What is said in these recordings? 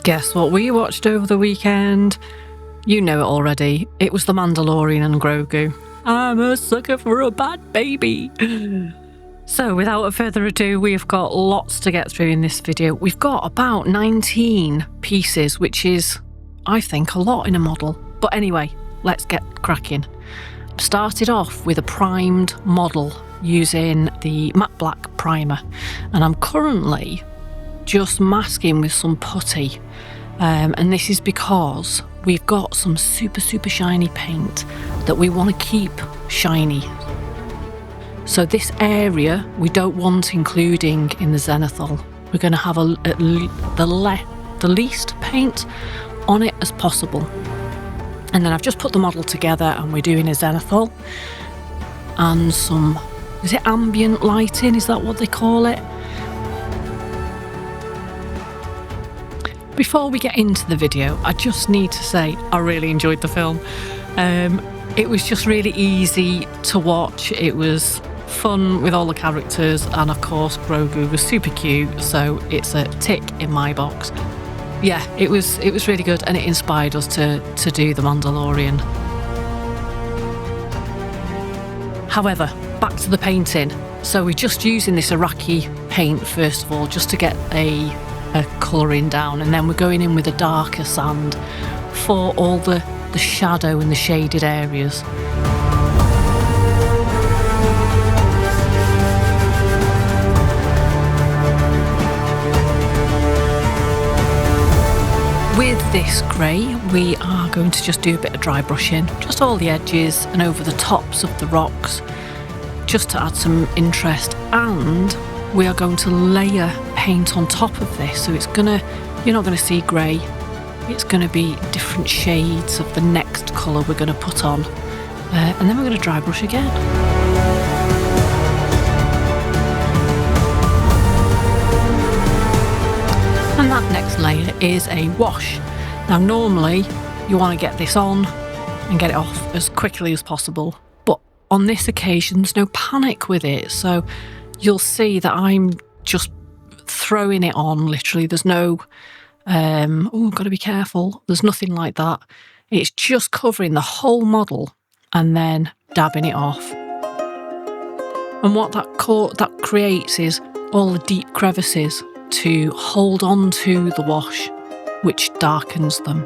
Guess what we watched over the weekend? You know it already. It was the Mandalorian and Grogu. I'm a sucker for a bad baby. So without further ado, we've got lots to get through in this video. We've got about 19 pieces, which is, I think, a lot in a model. But anyway, let's get cracking. Started off with a primed model using the matte black primer. And I'm currently just masking with some putty. And this is because we've got some super shiny paint that we want to keep shiny. So this area we don't want including in the zenithal. We're going to have the least paint on it as possible. And then I've just put the model together and we're doing a zenithal and some, is it ambient lighting? Is that what they call it? Before we get into the video, I just need to say I really enjoyed the film. It was just really easy to watch. It was fun with all the characters, and of course Grogu was super cute, so it's a tick in my box. Yeah, it was really good, and it inspired us to do the Mandalorian. However, back to the painting. So we're just using this Iraqi paint first of all, just to get a colouring down, and then we're going in with a darker sand for all the shadow and the shaded areas. With this grey, we are going to just do a bit of dry brushing, just all the edges and over the tops of the rocks, just to add some interest, and we are going to layer paint on top of this, so you're not gonna see grey, it's gonna be different shades of the next colour we're gonna put on, and then we're gonna dry brush again. And that next layer is a wash. Now normally you want to get this on and get it off as quickly as possible, but on this occasion there's no panic with it, so you'll see that I'm just throwing it on, literally. There's no, got to be careful. There's nothing like that. It's just covering the whole model and then dabbing it off. And what that creates is all the deep crevices to hold on to the wash, which darkens them.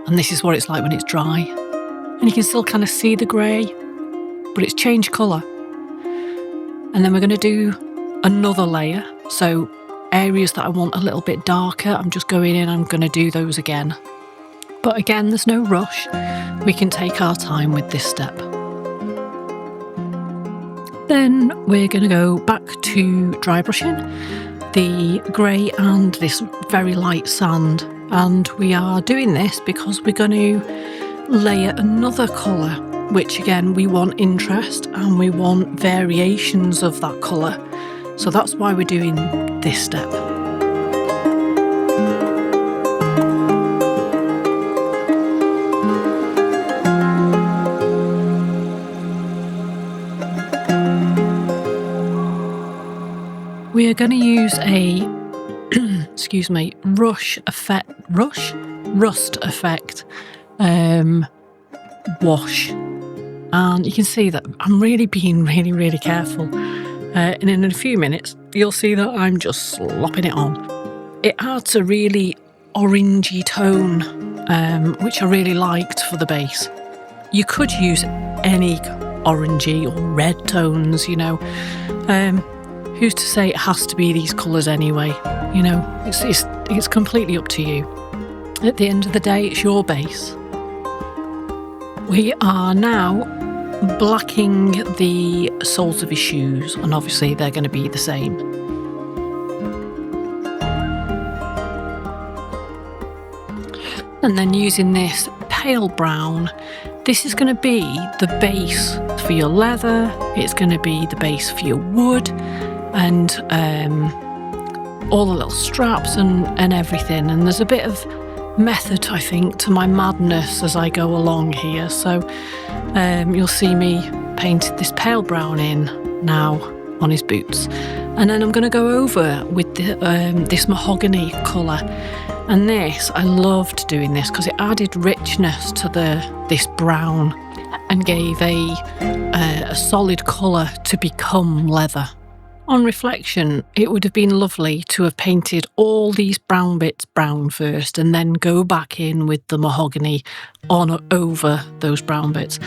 And this is what it's like when it's dry. And you can still kind of see the grey, but it's changed colour. And then we're going to do another layer. So areas that I want a little bit darker, I'm just going in, I'm going to do those again. But again, there's no rush. We can take our time with this step. Then we're going to go back to dry brushing the grey and this very light sand. And we are doing this because we're going to layer another colour, which again we want interest and we want variations of that colour. So that's why we're doing this step. We are going to use a rust effect wash, and you can see that I'm really being really careful, and in a few minutes you'll see that I'm just slopping it on. It adds a really orangey tone, which I really liked for the base. You could use any orangey or red tones, you know. Who's to say it has to be these colours anyway? You know, it's completely up to you. At the end of the day, it's your base. We are now blacking the soles of his shoes, and obviously they're going to be the same. And then using this pale brown, this is going to be the base for your leather, it's going to be the base for your wood, and all the little straps and everything. And there's a bit of method, I think, to my madness as I go along here. So you'll see me painted this pale brown in now on his boots. And then I'm going to go over with this mahogany colour. And this, I loved doing this because it added richness to this brown and gave a solid colour to become leather. On reflection, it would have been lovely to have painted all these brown bits brown first and then go back in with the mahogany on over those brown bits.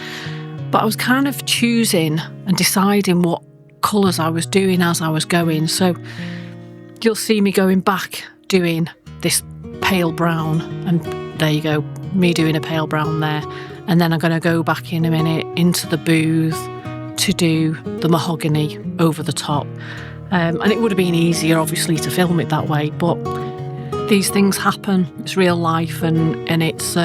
But I was kind of choosing and deciding what colours I was doing as I was going. So you'll see me going back doing this pale brown, and there you go, me doing a pale brown there. And then I'm going to go back in a minute into the booth to do the mahogany over the top. And it would have been easier, obviously, to film it that way, but these things happen. It's real life, and it's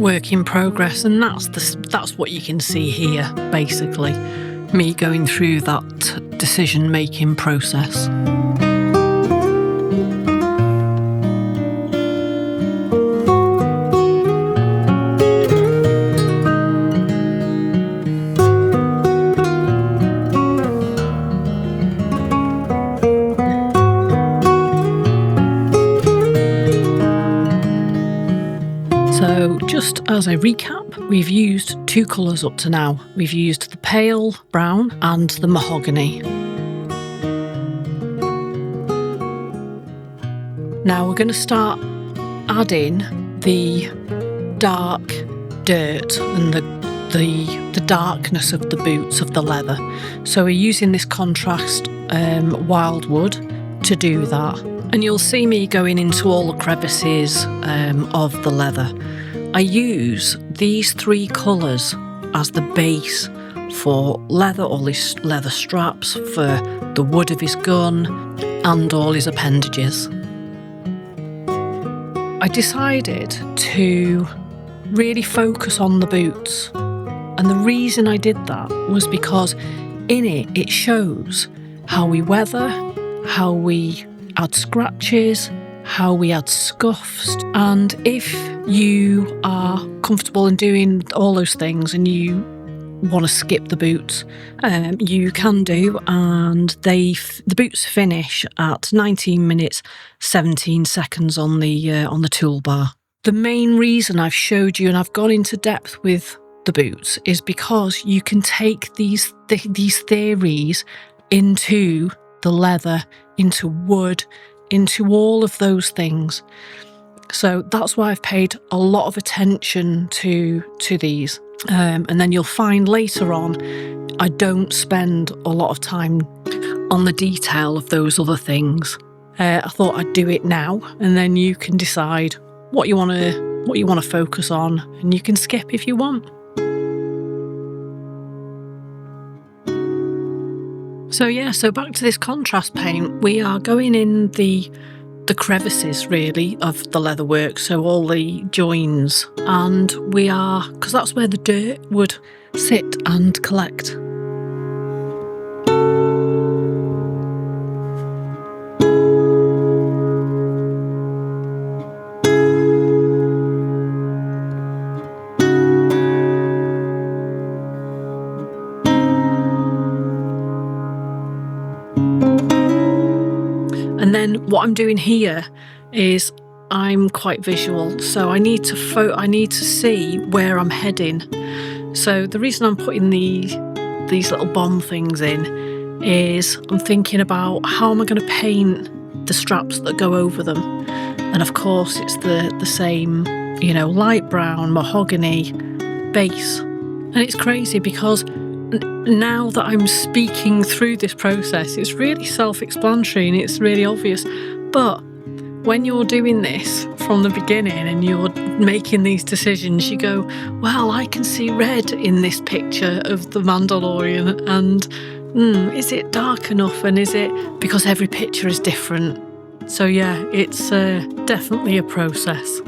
work in progress, and that's what you can see here, basically. Me going through that decision-making process. So just as a recap, we've used 2 colours up to now. We've used the pale brown and the mahogany. Now we're going to start adding the dark dirt and the darkness of the boots of the leather. So we're using this contrast wildwood to do that. And you'll see me going into all the crevices of the leather. I use these 3 colours as the base for leather, all his leather straps, for the wood of his gun and all his appendages. I decided to really focus on the boots, and the reason I did that was because in it shows how we weather, how we add scratches, how we add scuffs. And if you are comfortable in doing all those things and you want to skip the boots, you can do, and the boots finish at 19 minutes 17 seconds on the toolbar. The main reason I've showed you and I've gone into depth with the boots is because you can take these theories into the leather, into wood, into all of those things. So that's why I've paid a lot of attention to these. And then you'll find later on, I don't spend a lot of time on the detail of those other things. I thought I'd do it now, and then you can decide what you want to focus on, and you can skip if you want. So back to this contrast paint, we are going in the crevices really of the leatherwork, so all the joins, and because that's where the dirt would sit and collect. And then what I'm doing here is I'm quite visual, so I need to see where I'm heading. So the reason I'm putting these little bomb things in is I'm thinking about how am I going to paint the straps that go over them. And of course it's the same, light brown mahogany base. And it's crazy because now that I'm speaking through this process, it's really self-explanatory and it's really obvious. But when you're doing this from the beginning and you're making these decisions, you go, well, I can see red in this picture of the Mandalorian, and is it dark enough? And is it, because every picture is different. So yeah, it's definitely a process.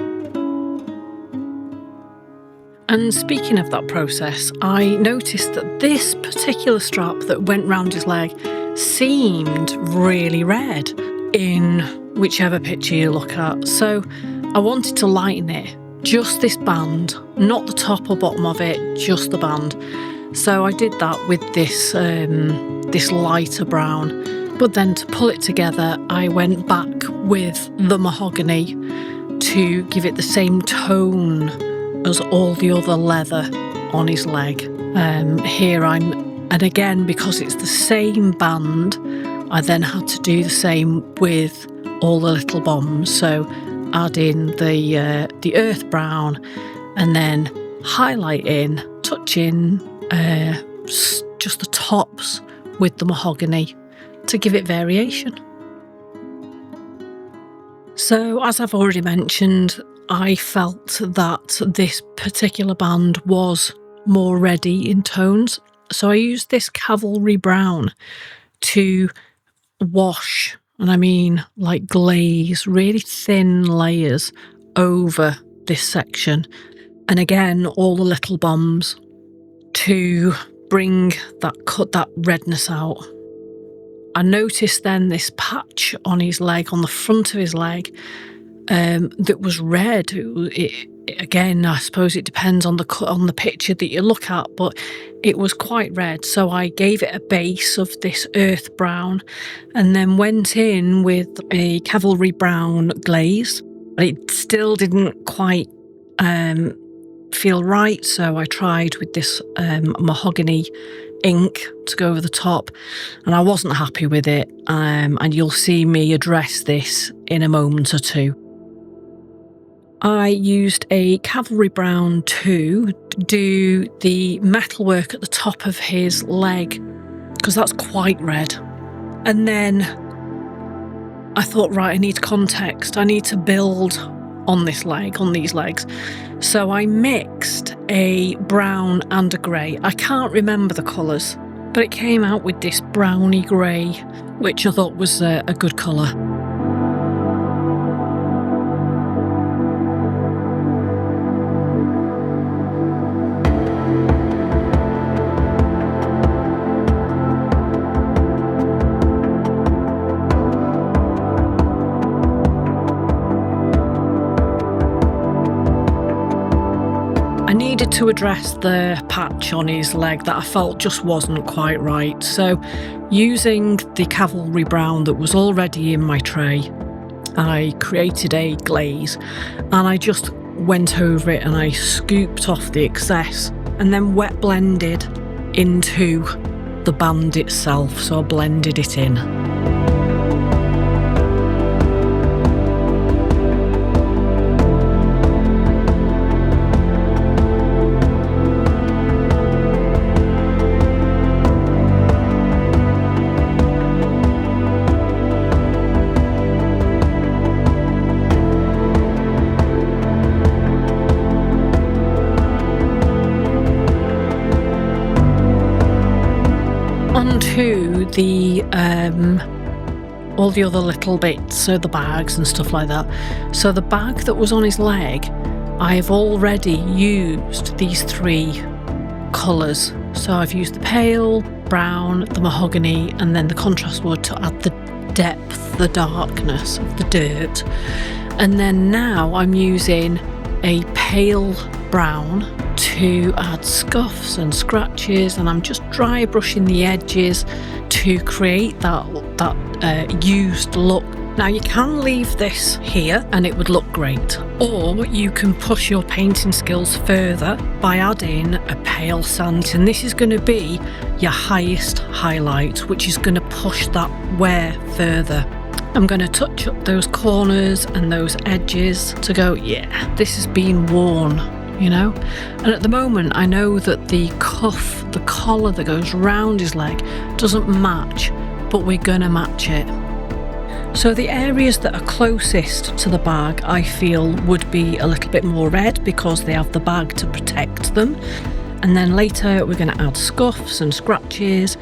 And speaking of that process, I noticed that this particular strap that went round his leg seemed really red in whichever picture you look at. So I wanted to lighten it, just this band, not the top or bottom of it, just the band. So I did that with this lighter brown. But then to pull it together, I went back with the mahogany to give it the same tone as all the other leather on his leg. And again, because it's the same band, I then had to do the same with all the little bombs. So add in the earth brown and then highlight in, touch in just the tops with the mahogany to give it variation. So as I've already mentioned, I felt that this particular band was more reddy in tones. So I used this cavalry brown to wash, and I mean like glaze, really thin layers over this section. And again, all the little bombs to bring that redness out. I noticed then this patch on his leg, on the front of his leg, that was red. Again, I suppose it depends on the picture that you look at, but it was quite red. So I gave it a base of this earth brown and then went in with a cavalry brown glaze. But it still didn't quite feel right, so I tried with this mahogany ink to go over the top, and I wasn't happy with it, and you'll see me address this in a moment or two. I used a cavalry brown to do the metalwork at the top of his leg, because that's quite red. And then I thought, right, I need context. I need to build on this leg, on these legs. So I mixed a brown and a grey. I can't remember the colours, but it came out with this browny grey, which I thought was a good colour. I needed to address the patch on his leg that I felt just wasn't quite right. So using the cavalry brown that was already in my tray, I created a glaze and I just went over it and I scooped off the excess and then wet blended into the band itself. So I blended it in. Onto the all the other little bits, so the bags and stuff like that. So the bag that was on his leg, I've already used these three colours. So I've used the pale brown, the mahogany, and then the contrast wood to add the depth, the darkness of the dirt. And then now I'm using a pale brown to add scuffs and scratches, and I'm just dry brushing the edges to create that used look. Now you can leave this here and it would look great, or you can push your painting skills further by adding a pale sand, and this is going to be your highest highlight, which is going to push that wear further. I'm going to touch up those corners and those edges to go, yeah, this has been worn, you know. And at the moment I know that the cuff, the collar that goes round his leg doesn't match, but we're going to match it. So the areas that are closest to the bag I feel would be a little bit more red because they have the bag to protect them. And then later we're going to add scuffs and scratches,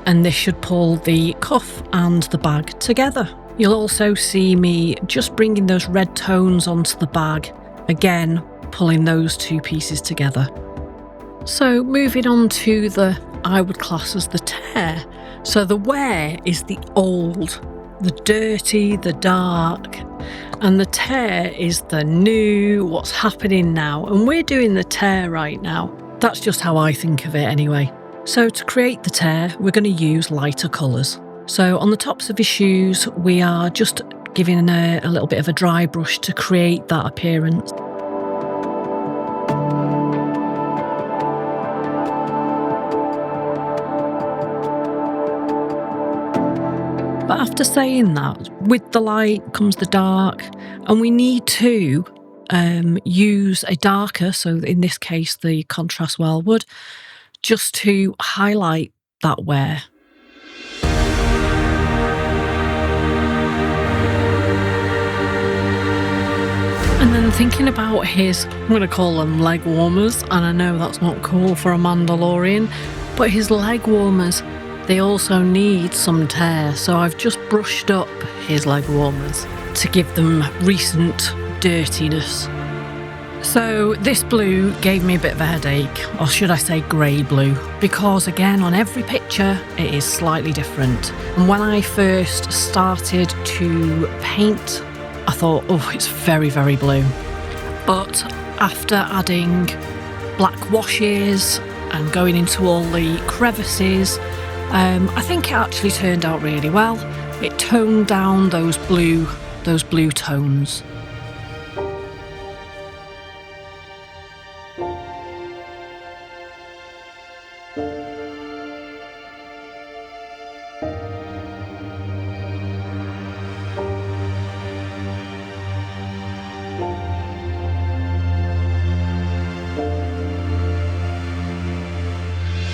and this should pull the cuff and the bag together. You'll also see me just bringing those red tones onto the bag, again pulling those two pieces together. So moving on to the, I would class as the tear. So the wear is the old, the dirty, the dark, and the tear is the new, what's happening now. And we're doing the tear right now. That's just how I think of it anyway. So to create the tear, we're going to use lighter colours. So on the tops of his shoes, we are just giving a little bit of a dry brush to create that appearance. But after saying that, with the light comes the dark, and we need to use a darker, so in this case the contrast wildwood, just to highlight that wear. And then thinking about his, I'm going to call them leg warmers, and I know that's not cool for a Mandalorian, but his leg warmers, they also need some tear, so I've just brushed up his leg warmers to give them recent dirtiness. So this blue gave me a bit of a headache, or should I say grey blue, because again on every picture it is slightly different. And when I first started to paint, I thought, oh, it's very, very blue. But after adding black washes and going into all the crevices, I think it actually turned out really well. It toned down those blue tones.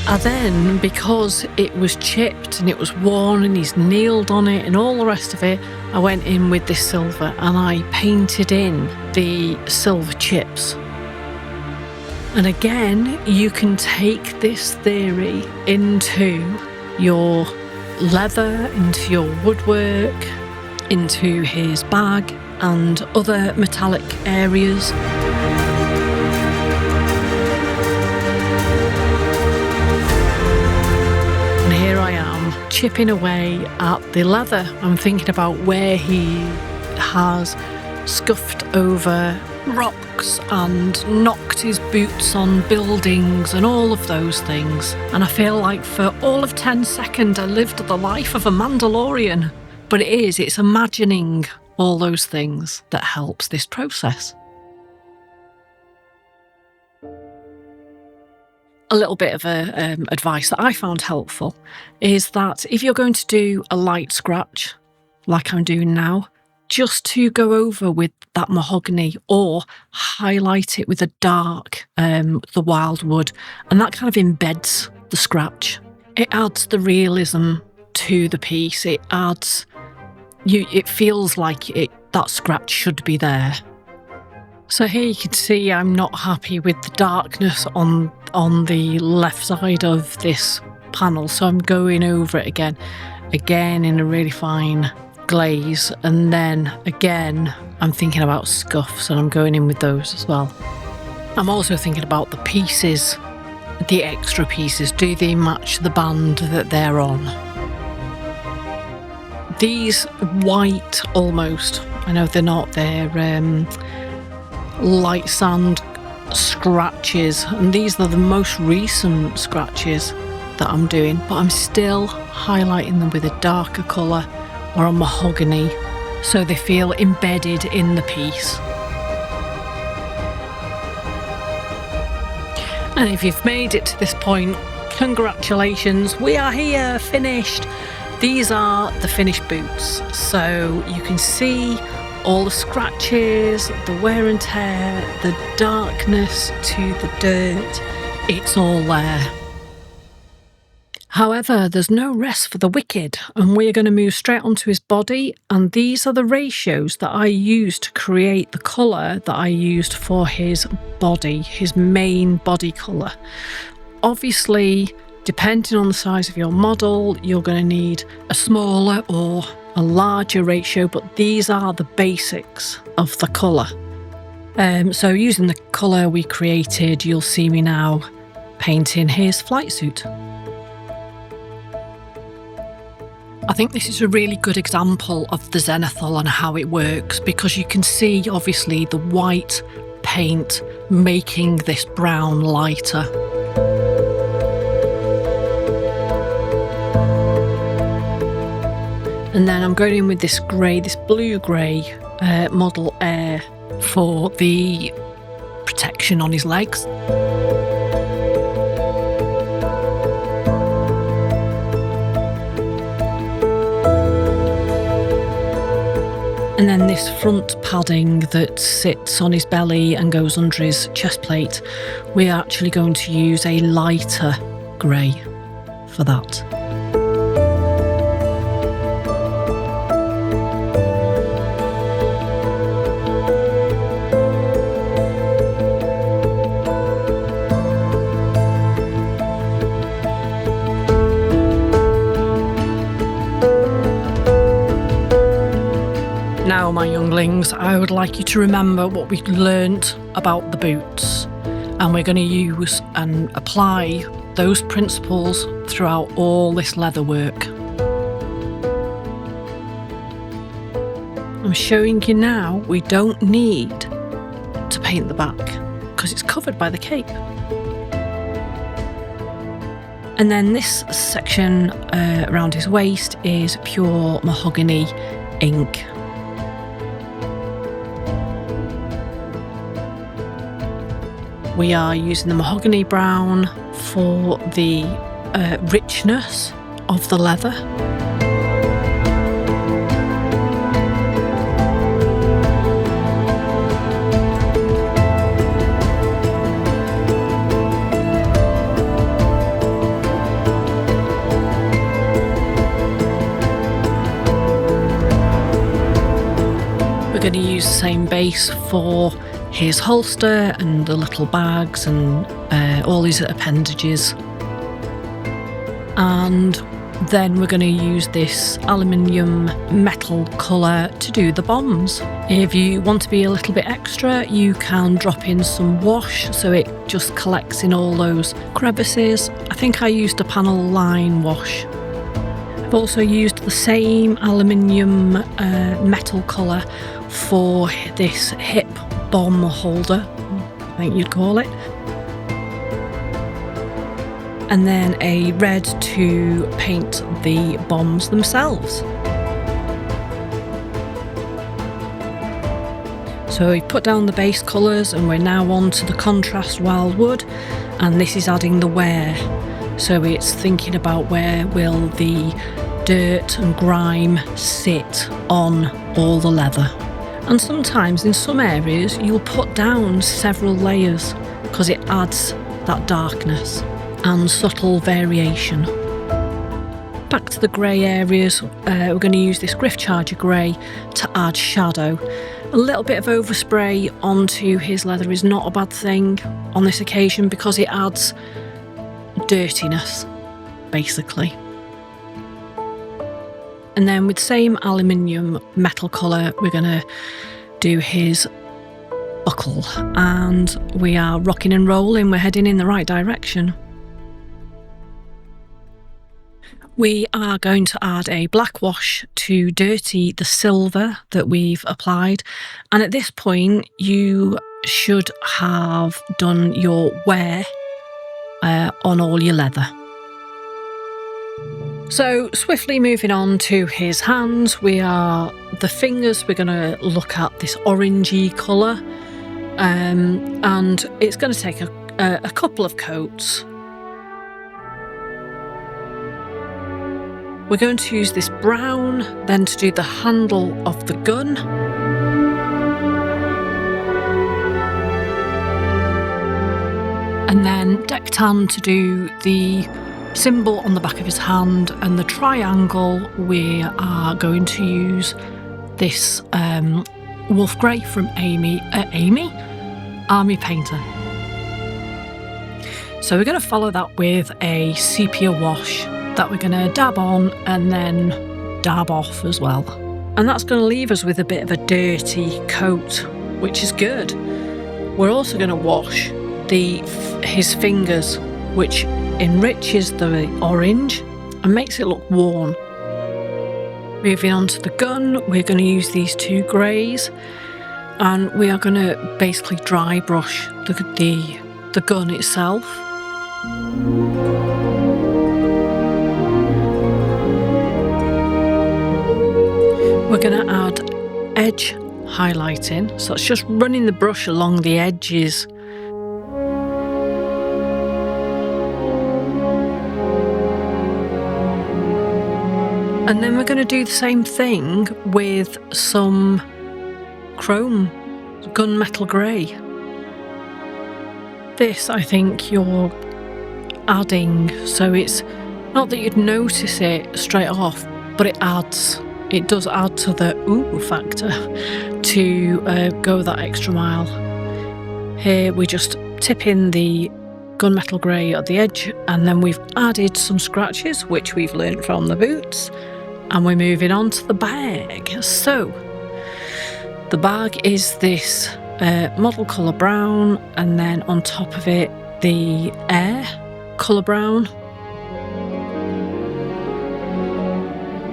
And then, because it was chipped and it was worn and he's kneeled on it and all the rest of it, I went in with this silver and I painted in the silver chips. And again, you can take this theory into your leather, into your woodwork, into his bag and other metallic areas. Chipping away at the leather. I'm thinking about where he has scuffed over rocks and knocked his boots on buildings and all of those things. And I feel like for all of 10 seconds I lived the life of a Mandalorian. But it's imagining all those things that helps this process. A little bit of advice that I found helpful is that if you're going to do a light scratch, like I'm doing now, just to go over with that mahogany or highlight it with a dark, the wildwood, and that kind of embeds the scratch. It adds the realism to the piece. It adds, it feels like that scratch should be there. So here you can see I'm not happy with the darkness on the left side of this panel, so I'm going over it again in a really fine glaze, and then again I'm thinking about scuffs and I'm going in with those as well. I'm also thinking about the pieces, the extra pieces, do they match the band that they're on? These white almost, I know they're not, they're light sand scratches, and these are the most recent scratches that I'm doing, but I'm still highlighting them with a darker colour or a mahogany so they feel embedded in the piece. And if you've made it to this point, congratulations, we are here, finished. These are the finished boots, so you can see all the scratches, the wear and tear, the darkness to the dirt, it's all there. However, there's no rest for the wicked, and we're going to move straight onto his body, and these are the ratios that I used to create the colour that I used for his body, his main body colour. Obviously, depending on the size of your model, you're going to need a smaller or a larger ratio, but these are the basics of the colour. So using the colour we created, you'll see me now painting his flight suit. I think this is a really good example of the zenithal and how it works, because you can see obviously the white paint making this brown lighter. And then I'm going in with this grey, this blue grey Model Air for the protection on his legs. And then this front padding that sits on his belly and goes under his chest plate, we're actually going to use a lighter grey for that. Now, my younglings, I would like you to remember what we learnt about the boots, and we're going to use and apply those principles throughout all this leather work. I'm showing you now we don't need to paint the back because it's covered by the cape. And then this section around his waist is pure mahogany ink. We are using the mahogany brown for the richness of the leather. We're going to use the same base for his holster and the little bags and all his appendages. And then we're going to use this aluminium metal colour to do the bombs. If you want to be a little bit extra, you can drop in some wash so it just collects in all those crevices. I think I used a panel line wash. I've also used the same aluminium metal colour for this hip bomb holder, I think you'd call it. And then a red to paint the bombs themselves. So we've put down the base colours and we're now on to the contrast wildwood, and this is adding the wear. So it's thinking about where will the dirt and grime sit on all the leather. And sometimes in some areas you'll put down several layers because it adds that darkness and subtle variation. Back to the grey areas, we're going to use this Griff Charger grey to add shadow. A little bit of overspray onto his leather is not a bad thing on this occasion because it adds dirtiness, basically. And then with the same aluminium metal colour, we're going to do his buckle. And we are rocking and rolling, we're heading in the right direction. We are going to add a black wash to dirty the silver that we've applied. And at this point, you should have done your wear on all your leather. So swiftly moving on to his hands, the fingers, we're going to look at this orangey colour, and it's going to take a couple of coats. We're going to use this brown then to do the handle of the gun. And then deck tan to do the symbol on the back of his hand, and the triangle we are going to use this wolf grey from Army Painter. So we're going to follow that with a sepia wash that we're going to dab on and then dab off as well. And that's going to leave us with a bit of a dirty coat, which is good. We're also going to wash his fingers, which enriches the orange and makes it look worn. Moving on to the gun, we're going to use these two greys, and we are going to basically dry brush the gun itself. going to add edge highlighting. So it's just running the brush along the edges. And then we're going to do the same thing with some chrome, gunmetal grey. This, I think, you're adding, so it's not that you'd notice it straight off, but it does add to the ooh factor to go that extra mile. Here we just tip in the gunmetal grey at the edge, and then we've added some scratches, which we've learnt from the boots. And we're moving on to the bag. So the bag is this model colour brown, and then on top of it the air colour brown.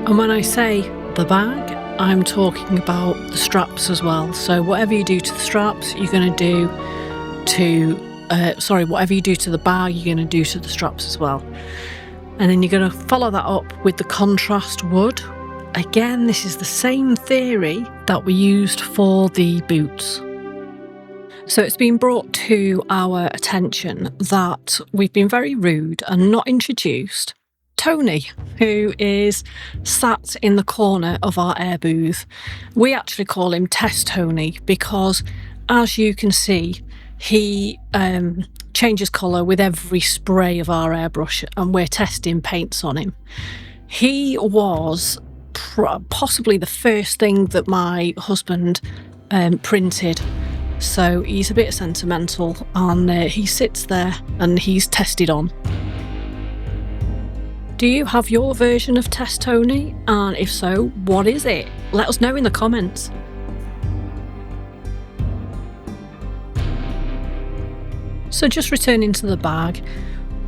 And when I say the bag, I'm talking about the straps as well. So whatever you do to the straps, you're going to do to whatever you do to the bag, you're going to do to the straps as well. And then you're going to follow that up with the contrast wood. Again, this is the same theory that we used for the boots. So it's been brought to our attention that we've been very rude and not introduced Tony, who is sat in the corner of our air booth. We actually call him Test Tony because, as you can see, he changes colour with every spray of our airbrush, and we're testing paints on him. He was possibly the first thing that my husband printed, so he's a bit sentimental, and he sits there and he's tested on. Do you have your version of Test Tony? And if so, what is it? Let us know in the comments. So just returning to the bag,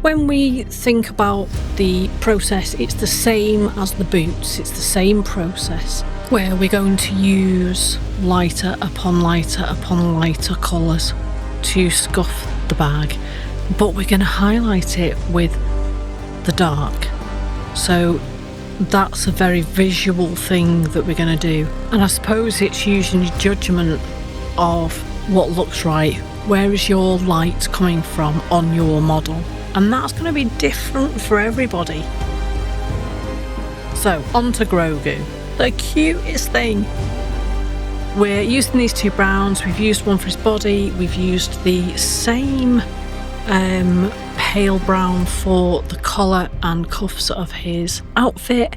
when we think about the process, it's the same as the boots. It's the same process where we're going to use lighter upon lighter upon lighter colours to scuff the bag, but we're going to highlight it with the dark. So that's a very visual thing that we're going to do. And I suppose it's using your judgment of what looks right. Where is your light coming from on your model? And that's going to be different for everybody. So, on to Grogu, the cutest thing. We're using these two browns. We've used one for his body. We've used the same pale brown for the collar and cuffs of his outfit.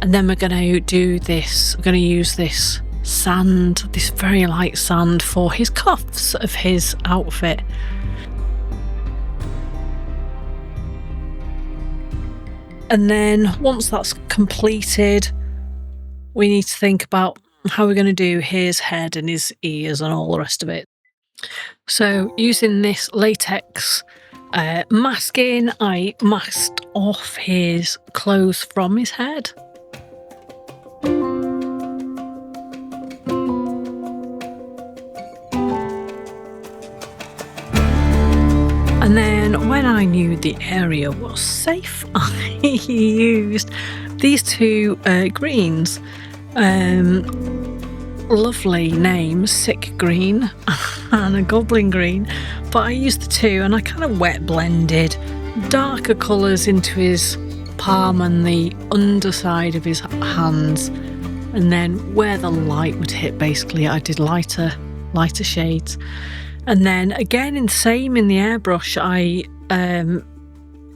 And then we're going to do this. We're going to use this sand, this very light sand, for his cuffs of his outfit. And then once that's completed, we need to think about how we're going to do his head and his ears and all the rest of it. So using this latex masking, I masked off his clothes from his head. And then when I knew the area was safe, I used these two greens. Lovely names, Sick Green and a Goblin Green. But I used the two and I kind of wet blended darker colours into his palm and the underside of his hands. And then where the light would hit, basically, I did lighter shades. And then again, in the airbrush,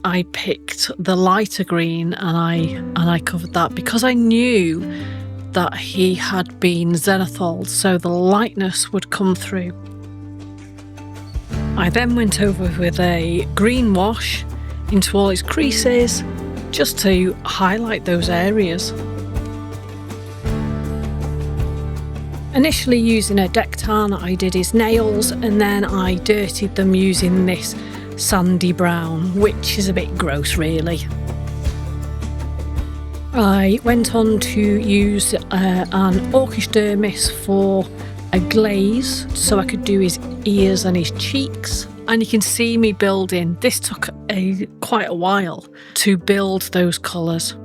I picked the lighter green and I covered that because I knew that he had been zenithal, so the lightness would come through. I then went over with a green wash into all his creases just to highlight those areas. Initially using a deck tan, I did his nails and then I dirtied them using this sandy brown, which is a bit gross really. I went on to use an orcish dermis for a glaze so I could do his ears and his cheeks. And you can see me building. This took quite a while to build those colours.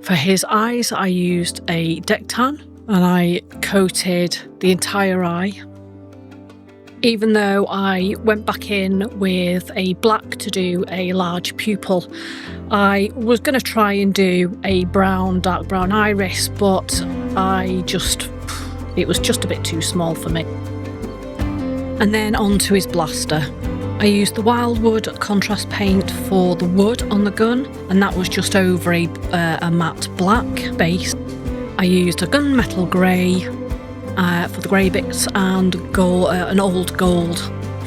For his eyes, I used a deck tan and I coated the entire eye. Even though I went back in with a black to do a large pupil, I was going to try and do a dark brown iris, but it was just a bit too small for me. And then onto his blaster. I used the Wildwood contrast paint for the wood on the gun, and that was just over a matte black base. I used a gunmetal grey for the grey bits and an old gold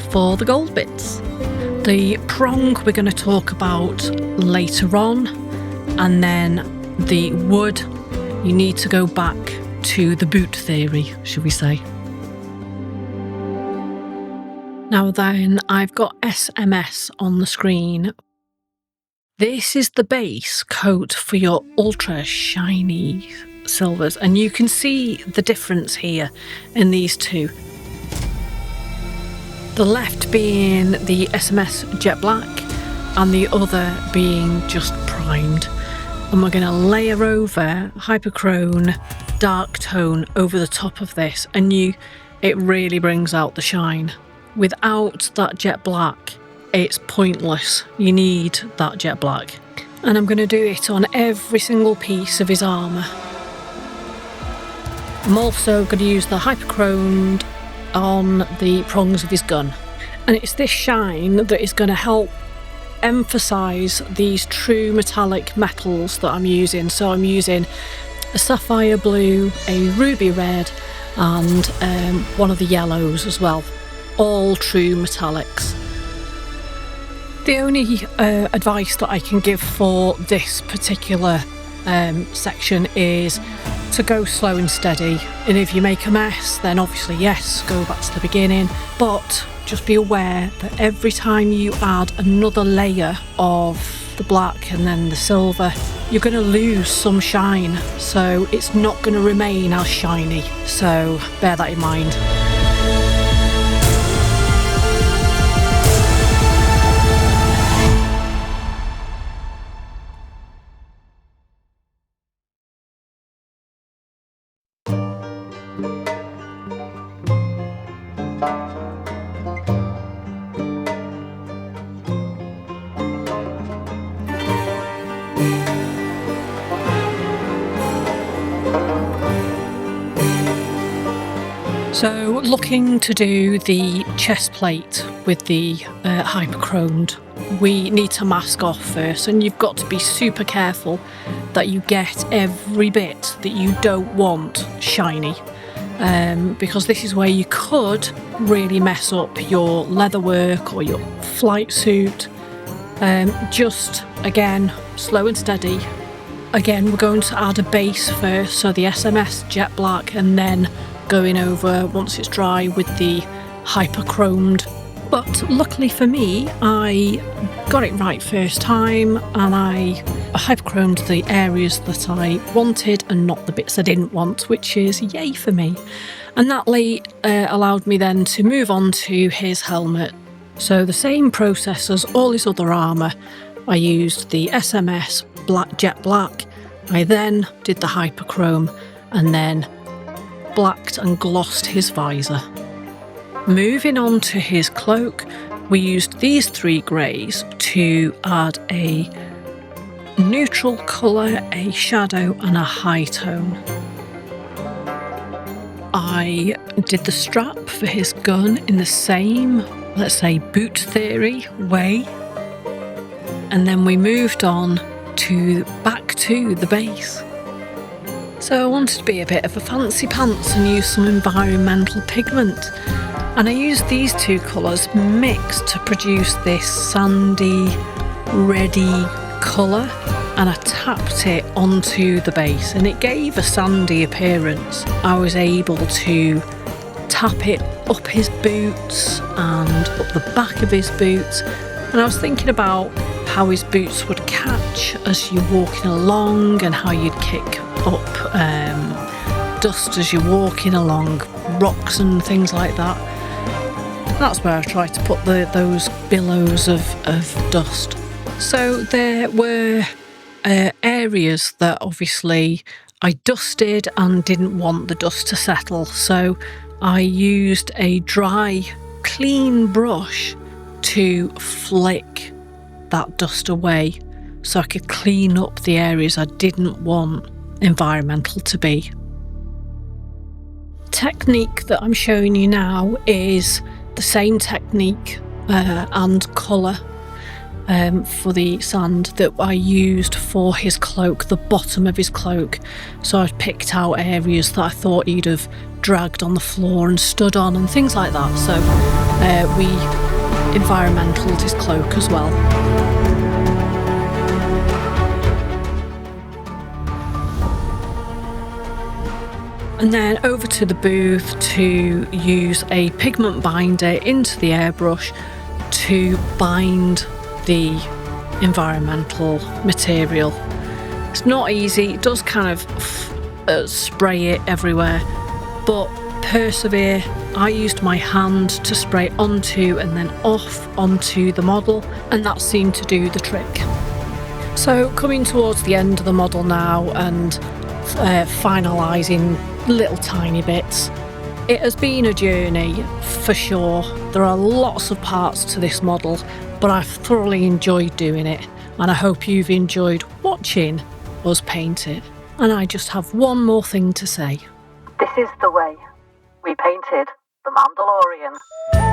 for the gold bits. The prong we're going to talk about later on, and then the wood, you need to go back to the boot theory, should we say. Now then, I've got SMS on the screen. This is the base coat for your ultra shiny silvers, and you can see the difference here in these two. The left being the SMS jet black and the other being just primed. And we're going to layer over hyperchrome dark tone over the top of this, and it really brings out the shine. Without that jet black, it's pointless. You need that jet black. And I'm going to do it on every single piece of his armour. I'm also going to use the hyperchromed on the prongs of his gun. And it's this shine that is going to help emphasise these true metallic metals that I'm using. So I'm using a sapphire blue, a ruby red, and one of the yellows as well. All true metallics. The only advice that I can give for this particular section is to go slow and steady, and if you make a mess, then obviously yes, go back to the beginning, but just be aware that every time you add another layer of the black and then the silver, you're going to lose some shine, so it's not going to remain as shiny, so bear that in mind. So looking to do the chest plate with the hyperchromed, we need to mask off first, and you've got to be super careful that you get every bit that you don't want shiny, because this is where you could really mess up your leatherwork or your flight suit. Just again, slow and steady. Again, we're going to add a base first, so the SMS jet black, and then going over once it's dry with the hyperchromed. But luckily for me, I got it right first time, and I hyperchromed the areas that I wanted and not the bits I didn't want, which is yay for me. And that allowed me then to move on to his helmet. So the same process as all his other armour. I used the SMS jet black, I then did the hyperchrome, and then blacked and glossed his visor. Moving on to his cloak, we used these three greys to add a neutral colour, a shadow and a high tone. I did the strap for his gun in the same, let's say, boot theory way, and then we moved on back to the base. So I wanted to be a bit of a fancy pants and use some environmental pigment, and I used these two colours mixed to produce this sandy, reddy colour, and I tapped it onto the base and it gave a sandy appearance. I was able to tap it up his boots and up the back of his boots, and I was thinking about how his boots would catch as you're walking along and how you'd kick up dust as you're walking along rocks and things like that. That's where I tried to put those billows of dust. So there were areas that obviously I dusted and didn't want the dust to settle, so I used a dry, clean brush to flick that dust away so I could clean up the areas I didn't want environmental to be. Technique that I'm showing you now is the same technique and colour for the sand that I used for his cloak, the bottom of his cloak. So I picked out areas that I thought he'd have dragged on the floor and stood on and things like that. So we environmentaled his cloak as well. And then over to the booth to use a pigment binder into the airbrush to bind the environmental material. It's not easy, it does kind of spray it everywhere, but persevere. I used my hand to spray onto and then off onto the model, and that seemed to do the trick. So coming towards the end of the model now and finalising little tiny bits. It has been a journey for sure. There are lots of parts to this model, but I've thoroughly enjoyed doing it, and I hope you've enjoyed watching us paint it. And I just have one more thing to say. This is the way we painted the Mandalorian.